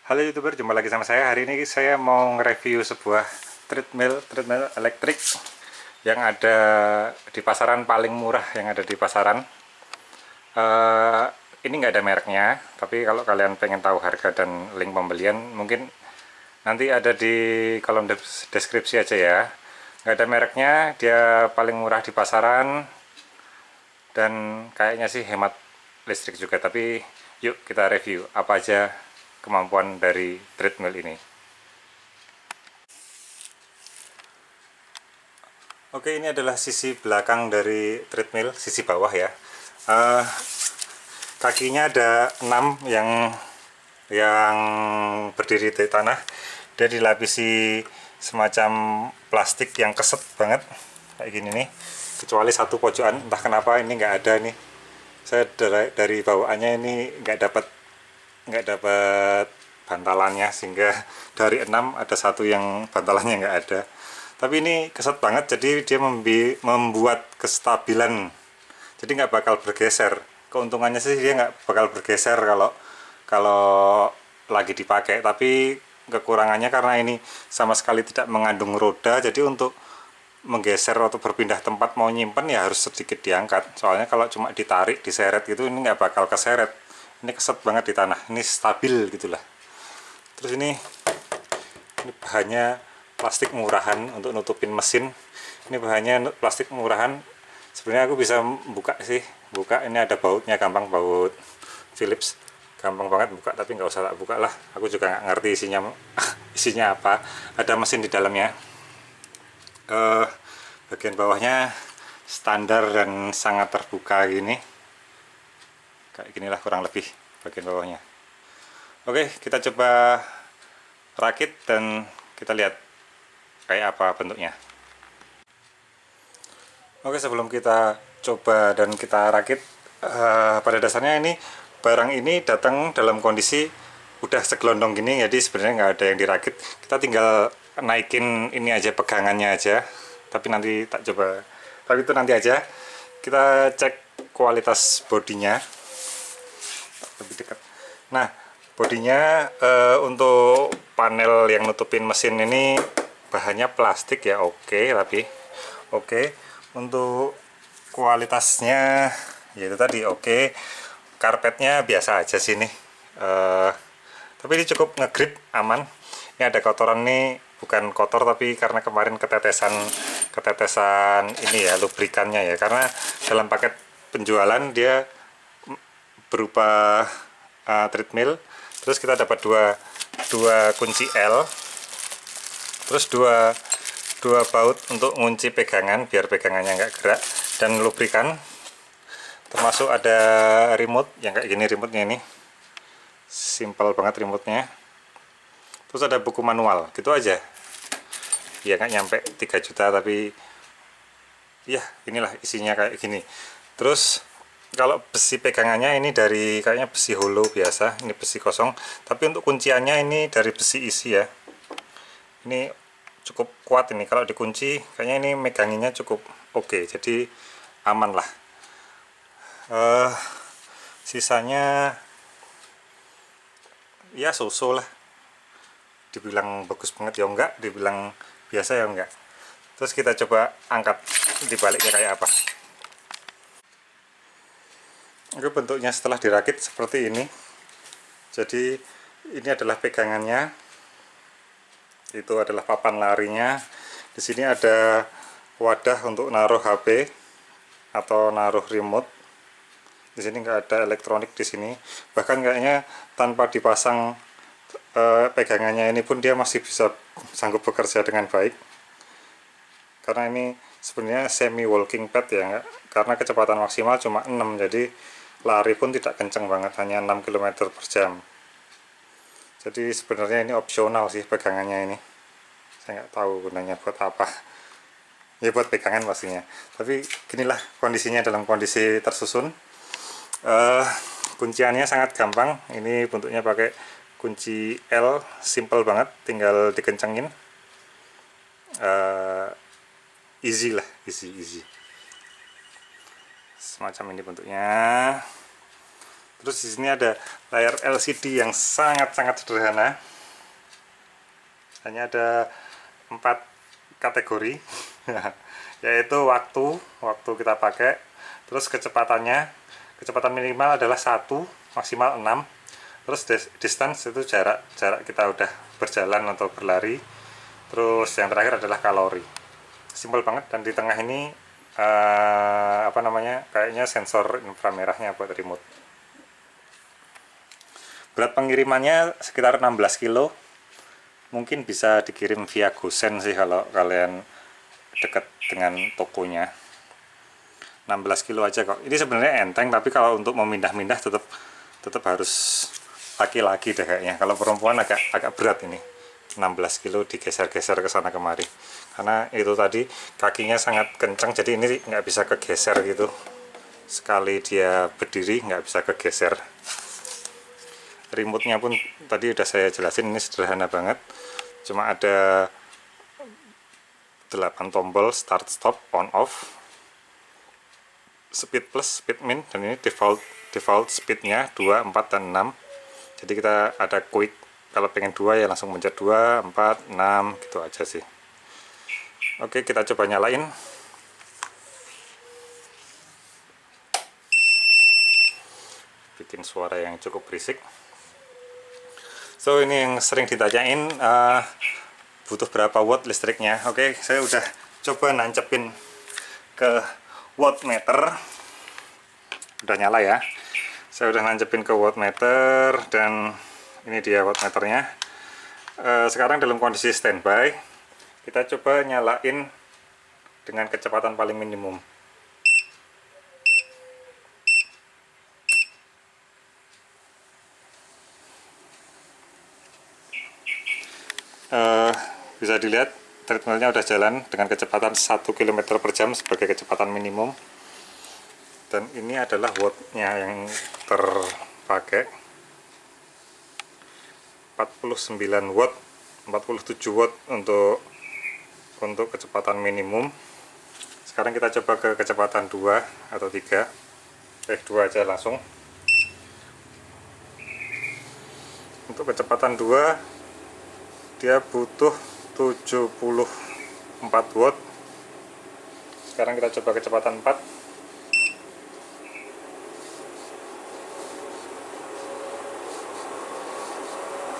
Halo YouTuber, jumpa lagi sama saya. Hari ini saya mau nge-review sebuah treadmill elektrik yang ada di pasaran, paling murah yang ada di pasaran. Eh, ini nggak ada mereknya, tapi kalau kalian pengen tahu harga dan link pembelian, mungkin nanti ada di kolom deskripsi aja ya. Nggak ada mereknya, dia paling murah di pasaran, dan kayaknya sih hemat listrik juga. Tapi yuk kita review apa aja kemampuan dari treadmill ini. Oke, ini adalah sisi belakang dari treadmill, sisi bawah ya. Eh, kakinya ada 6 yang berdiri di tanah. Dia dilapisi semacam plastik yang keset banget kayak gini nih. Kecuali satu pojokan, entah kenapa ini nggak ada nih. Saya dari bawaannya ini nggak dapat bantalannya, sehingga dari 6 ada satu yang bantalannya nggak ada. Tapi ini keset banget, jadi dia membuat kestabilan, jadi nggak bakal bergeser. Keuntungannya sih dia nggak bakal bergeser kalau kalau lagi dipakai, tapi kekurangannya karena ini sama sekali tidak mengandung roda, jadi untuk menggeser atau berpindah tempat mau nyimpen ya harus sedikit diangkat. Soalnya kalau cuma ditarik diseret gitu, ini nggak bakal keseret. Ini keset banget di tanah, ini stabil gitulah. Terus ini bahannya plastik murahan untuk nutupin mesin. Ini bahannya plastik murahan. Sebenarnya aku bisa buka sih, buka. Ini ada bautnya, gampang, baut Philips, gampang banget buka, tapi nggak usah tak buka lah, aku juga nggak ngerti isinya isinya apa. Ada mesin di dalamnya. Bagian bawahnya standar dan sangat terbuka gini, kayak ginilah kurang lebih bagian bawahnya. Oke, kita coba rakit dan kita lihat kayak apa bentuknya. Oke, sebelum kita coba dan kita rakit, pada dasarnya ini barang ini datang dalam kondisi udah segelondong gini, jadi sebenarnya nggak ada yang dirakit. Kita tinggal naikin ini aja, pegangannya aja. Tapi nanti tak coba. Tapi itu nanti aja. Kita cek kualitas bodinya lebih dekat. Nah, bodinya untuk panel yang nutupin mesin ini bahannya plastik ya, oke, tapi oke. Untuk kualitasnya ya itu tadi oke. Karpetnya biasa aja sih nih. Tapi ini cukup ngegrip, aman. Ini ada kotoran nih, bukan kotor tapi karena kemarin ketetesan ini ya, lubrikannya ya. Karena dalam paket penjualan dia berupa treadmill, terus kita dapat dua kunci L, terus dua baut untuk ngunci pegangan biar pegangannya nggak gerak, dan lubrikan, termasuk ada remote yang kayak gini. Remote-nya ini simple banget remote-nya. Terus ada buku manual, gitu aja ya, nggak nyampe 3 juta, tapi ya inilah isinya kayak gini. Terus kalau besi pegangannya ini dari kayaknya besi hollow biasa, ini besi kosong. Tapi untuk kunciannya ini dari besi isi ya. Ini cukup kuat ini, kalau dikunci kayaknya ini meganginya cukup oke, jadi aman lah. Sisanya ya so-so lah, dibilang bagus banget ya enggak, dibilang biasa ya enggak. Terus kita coba angkat dibaliknya kayak apa. Oke, bentuknya setelah dirakit seperti ini. Jadi ini adalah pegangannya, itu adalah papan larinya. Di sini ada wadah untuk naruh HP atau naruh remote. Di sini nggak ada elektronik di sini. Bahkan kayaknya tanpa dipasang pegangannya ini pun dia masih bisa sanggup bekerja dengan baik. Karena ini sebenarnya semi walking pad ya, karena kecepatan maksimal cuma 6, jadi lari pun tidak kenceng banget, hanya 6 km per jam. Jadi sebenarnya ini opsional sih pegangannya ini. Saya nggak tahu gunanya buat apa. Ya buat pegangan pastinya. Tapi ginilah kondisinya dalam kondisi tersusun. Kunciannya sangat gampang. Ini bentuknya pakai kunci L, simple banget, tinggal dikencengin. Easy lah, easy. Semacam ini bentuknya. Terus di sini ada layar LCD yang sangat-sangat sederhana. Hanya ada 4 kategori, yaitu waktu kita pakai, terus kecepatan minimal adalah 1, maksimal 6, terus distance itu jarak kita udah berjalan atau berlari, terus yang terakhir adalah kalori. Simpel banget. Dan di tengah ini kayaknya sensor inframerahnya buat remote. Berat pengirimannya sekitar 16 kilo. Mungkin bisa dikirim via GoSend sih kalau kalian dekat dengan tokonya. 16 kilo aja kok. Ini sebenarnya enteng, tapi kalau untuk memindah-mindah tetap harus laki-laki deh kayaknya. Kalau perempuan agak berat ini. 16 kilo digeser-geser ke sana kemari. Karena itu tadi kakinya sangat kencang, jadi ini nggak bisa kegeser gitu. Sekali dia berdiri nggak bisa kegeser. Remote-nya pun tadi udah saya jelasin, ini sederhana banget. Cuma ada 8 tombol, start, stop, on, off, speed plus, speed min, dan ini default speednya 2, 4, dan 6. Jadi kita ada quick, kalau pengen 2 ya langsung mencet 2, 4, 6, gitu aja sih. Oke, kita coba nyalain. Bikin suara yang cukup berisik. So, ini yang sering ditanyain, butuh berapa watt listriknya. Oke, saya udah coba nancepin ke wattmeter. Udah nyala ya. Saya udah nancepin ke wattmeter, dan ini dia wattmeternya. Sekarang dalam kondisi standby. Kita coba nyalain dengan kecepatan paling minimum. Bisa dilihat treadmillnya udah jalan dengan kecepatan 1 km per jam sebagai kecepatan minimum, dan ini adalah wattnya yang terpakai, 49 watt, 47 watt untuk kecepatan minimum. Sekarang kita coba ke kecepatan 2 atau 3, 2 aja langsung. Untuk kecepatan 2 dia butuh 74 watt. Sekarang kita coba kecepatan 4.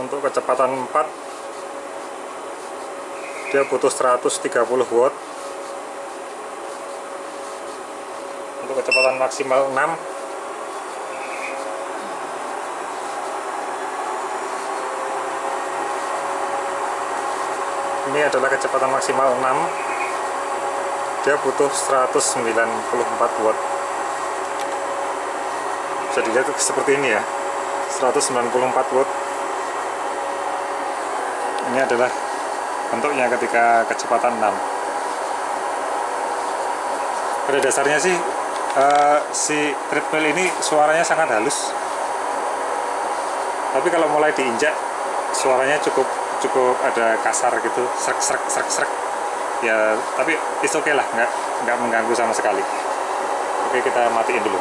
Untuk kecepatan 4 dia butuh 130 watt. Untuk kecepatan maksimal 6 ini adalah kecepatan maksimal 6, dia butuh 194 watt. Bisa dilihat seperti ini ya, 194 watt. Ini adalah bentuknya ketika kecepatan 6. Pada dasarnya sih si treadmill ini suaranya sangat halus, tapi kalau mulai diinjak suaranya cukup ada kasar gitu, srek ya, tapi it's okay lah, nggak mengganggu sama sekali. Oke, kita matiin dulu.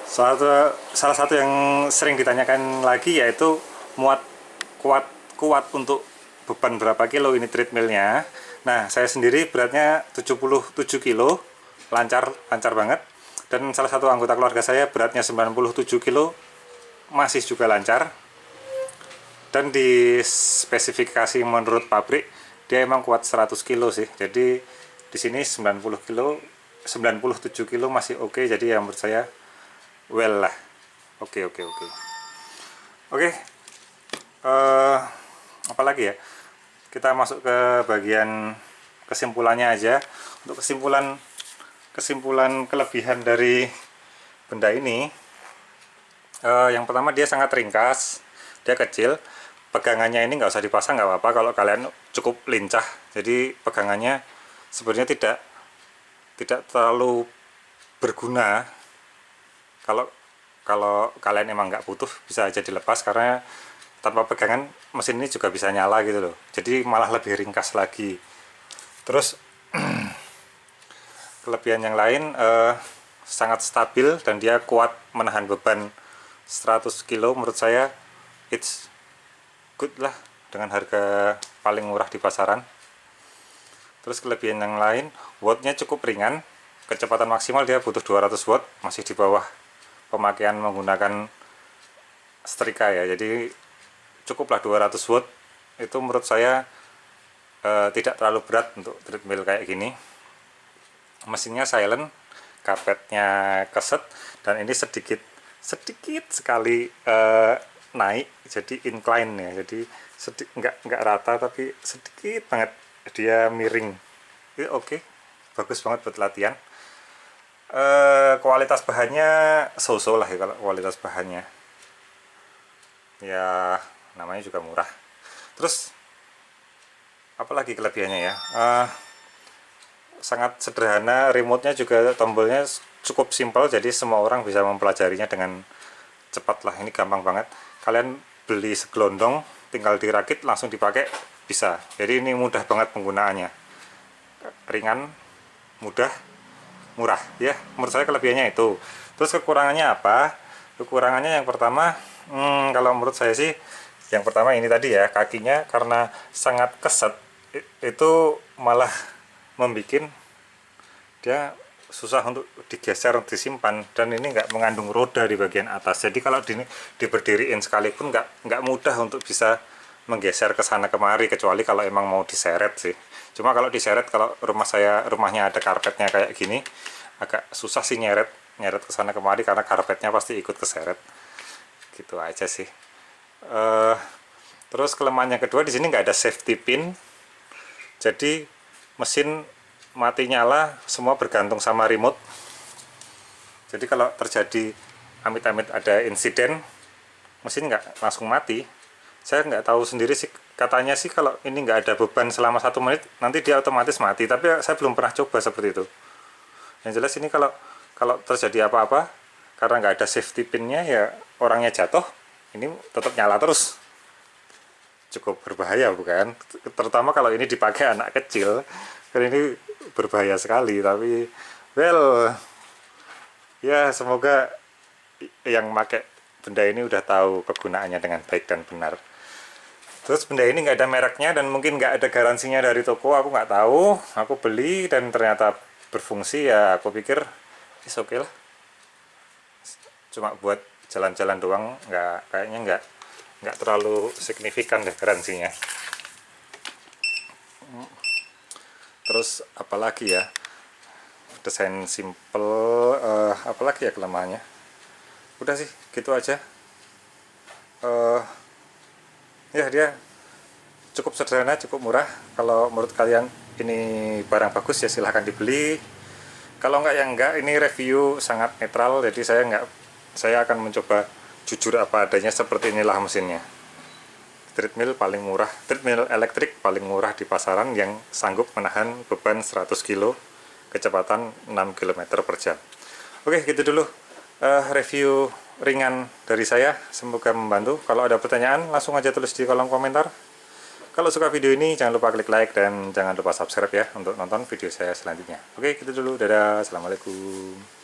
Salah satu yang sering ditanyakan lagi yaitu kuat untuk beban berapa kilo ini treadmillnya. Nah, saya sendiri beratnya 77 kilo, lancar banget. Dan salah satu anggota keluarga saya beratnya 97 kilo, masih juga lancar. Dan di spesifikasi menurut pabrik dia emang kuat 100 kilo sih. Jadi di sini 97 kilo masih oke. Jadi yang menurut saya well lah. Oke. Apalagi ya, kita masuk ke bagian kesimpulannya aja. Untuk kesimpulan kelebihan dari benda ini, yang pertama dia sangat ringkas, dia kecil, pegangannya ini nggak usah dipasang, nggak apa-apa kalau kalian cukup lincah. Jadi pegangannya sebenarnya tidak terlalu berguna. Kalau kalian emang nggak butuh, bisa aja dilepas, karena tanpa pegangan mesin ini juga bisa nyala gitu loh, jadi malah lebih ringkas lagi. Terus kelebihan yang lain, sangat stabil dan dia kuat menahan beban 100 kilo. Menurut saya it's good lah, dengan harga paling murah di pasaran. Terus kelebihan yang lain, wattnya cukup ringan, kecepatan maksimal dia butuh 200 watt, masih di bawah pemakaian menggunakan setrika ya, jadi cukuplah 200 watt. Itu menurut saya tidak terlalu berat untuk treadmill kayak gini. Mesinnya silent, karpetnya keset, dan ini sedikit sekali naik, jadi incline ya, jadi nggak rata tapi sedikit banget dia miring. Itu oke, bagus banget buat latihan. Kualitas bahannya so-so lah ya, kalau kualitas bahannya ya, namanya juga murah. Terus apalagi kelebihannya ya, sangat sederhana, remote-nya juga tombolnya cukup simpel, jadi semua orang bisa mempelajarinya dengan cepat lah. Ini gampang banget, kalian beli segelondong, tinggal dirakit langsung dipakai bisa. Jadi ini mudah banget penggunaannya, ringan, mudah, murah ya. Menurut saya kelebihannya itu. Terus kekurangannya apa? Kekurangannya yang pertama, kalau menurut saya sih yang pertama ini tadi ya, kakinya karena sangat keset itu malah membuat dia susah untuk digeser, disimpan, dan ini nggak mengandung roda di bagian atas. Jadi kalau diberdiriin sekalipun nggak mudah untuk bisa menggeser ke sana kemari, kecuali kalau emang mau diseret sih. Cuma kalau diseret, kalau rumahnya ada karpetnya kayak gini, agak susah sih nyeret ke sana kemari karena karpetnya pasti ikut keseret. Gitu aja sih. Terus kelemahan yang kedua, di sini nggak ada safety pin. Jadi mesin mati nyala semua bergantung sama remote. Jadi kalau terjadi amit-amit ada insiden, mesin nggak langsung mati. Saya nggak tahu sendiri sih, katanya sih kalau ini nggak ada beban selama 1 menit nanti dia otomatis mati, tapi saya belum pernah coba seperti itu. Yang jelas ini kalau terjadi apa-apa, karena nggak ada safety pinnya ya, orangnya jatuh, ini tetap nyala terus. Cukup berbahaya bukan? Terutama kalau ini dipakai anak kecil, kan ini berbahaya sekali. Tapi well ya, semoga yang pakai benda ini udah tahu kegunaannya dengan baik dan benar. Terus benda ini nggak ada mereknya dan mungkin nggak ada garansinya dari toko, aku nggak tahu. Aku beli dan ternyata berfungsi, ya aku pikir is oke lah. Cuma buat jalan-jalan doang, kayaknya nggak terlalu signifikan deh garansinya. Terus apalagi ya, desain simple, apalagi ya kelemahannya. Udah sih gitu aja. Ya dia cukup sederhana, cukup murah. Kalau menurut kalian ini barang bagus ya silahkan dibeli. Kalau enggak ya enggak. Ini review sangat netral, jadi saya akan mencoba jujur apa adanya. Seperti inilah mesinnya. Treadmill paling murah, treadmill elektrik paling murah di pasaran yang sanggup menahan beban 100 kilo, kecepatan 6 km per jam. Oke, gitu dulu review ringan dari saya, semoga membantu. Kalau ada pertanyaan langsung aja tulis di kolom komentar. Kalau suka video ini jangan lupa klik like dan jangan lupa subscribe ya untuk nonton video saya selanjutnya. Oke, gitu dulu, dadah, assalamualaikum.